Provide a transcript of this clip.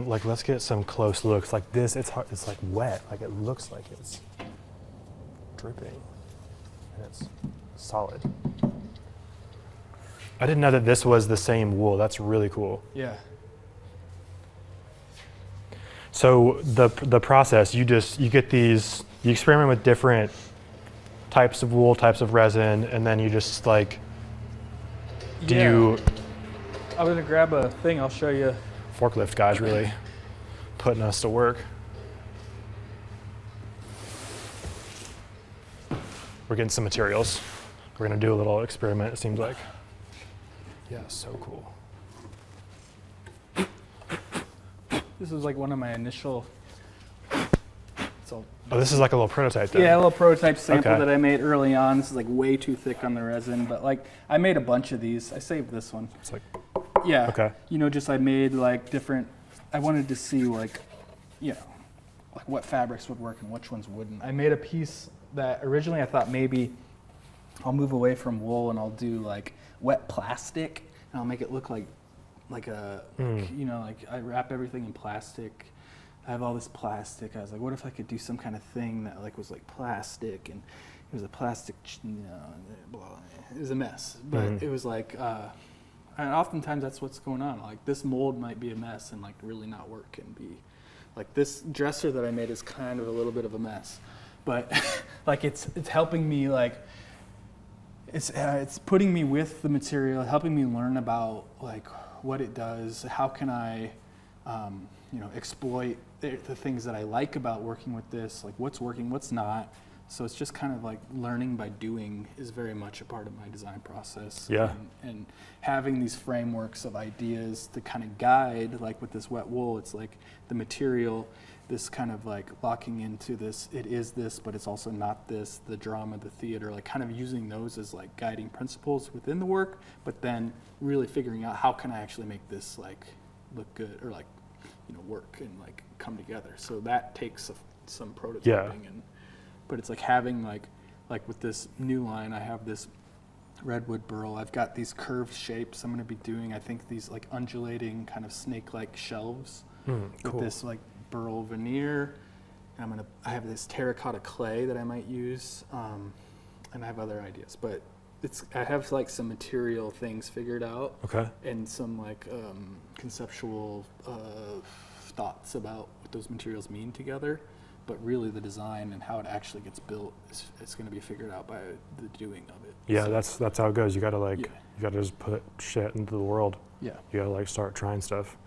like, let's get some close looks. Like this, it's hard, it's like wet. Like it looks like it's dripping and it's solid. I didn't know that this was the same wool. That's really cool. Yeah. So the process, you get these, you experiment with different types of wool, types of resin, and then you just like, do you? I'm gonna grab a thing, I'll show you. Forklift guys really putting us to work. We're getting some materials. We're gonna do a little experiment, it seems like. Yeah, so cool. This is like one of my initial. Oh, this is like a little prototype then? Yeah, a little prototype sample Okay. that I made early on. This is like way too thick on the resin, but like I made a bunch of these. I saved this one. It's like, Yeah. okay. You know, just I made like different, I wanted to see like, you know, like what fabrics would work and which ones wouldn't. I made a piece that originally I thought maybe I'll move away from wool and I'll do like wet plastic and I'll make it look like a, you know, like I wrap everything in plastic. I have all this plastic. I was like, what if I could do some kind of thing that like was like plastic and it was a plastic, you know, blah, blah. It was a mess, but it was like, and oftentimes that's what's going on. Like this mold might be a mess and like really not work and be, like this dresser that I made is kind of a little bit of a mess, but like it's helping me like, it's putting me with the material, helping me learn about like what it does, how can I, you know, exploit the things that I like about working with this, like what's working, what's not. So it's just kind of like learning by doing is very much a part of my design process. Yeah. And having these frameworks of ideas to kind of guide, like with this wet wool, it's like the material, this kind of like locking into this, it is this, but it's also not this, the drama, the theater, like kind of using those as like guiding principles within the work, but then really figuring out how can I actually make this like look good or like, you know, work and like come together. So that takes some prototyping. Yeah. But it's like having like with this new line, I have this redwood burl. I've got these curved shapes. I'm going to be doing, I think, these like undulating kind of snake-like shelves cool. with this like burl veneer. And I have this terracotta clay that I might use, and I have other ideas. But I have like some material things figured out. Okay. And some like conceptual thoughts about what those materials mean together. But really the design and how it actually gets built is going to be figured out by the doing of it. Yeah, so that's how it goes. You gotta like, you gotta just put shit into the world. Yeah. You gotta like start trying stuff.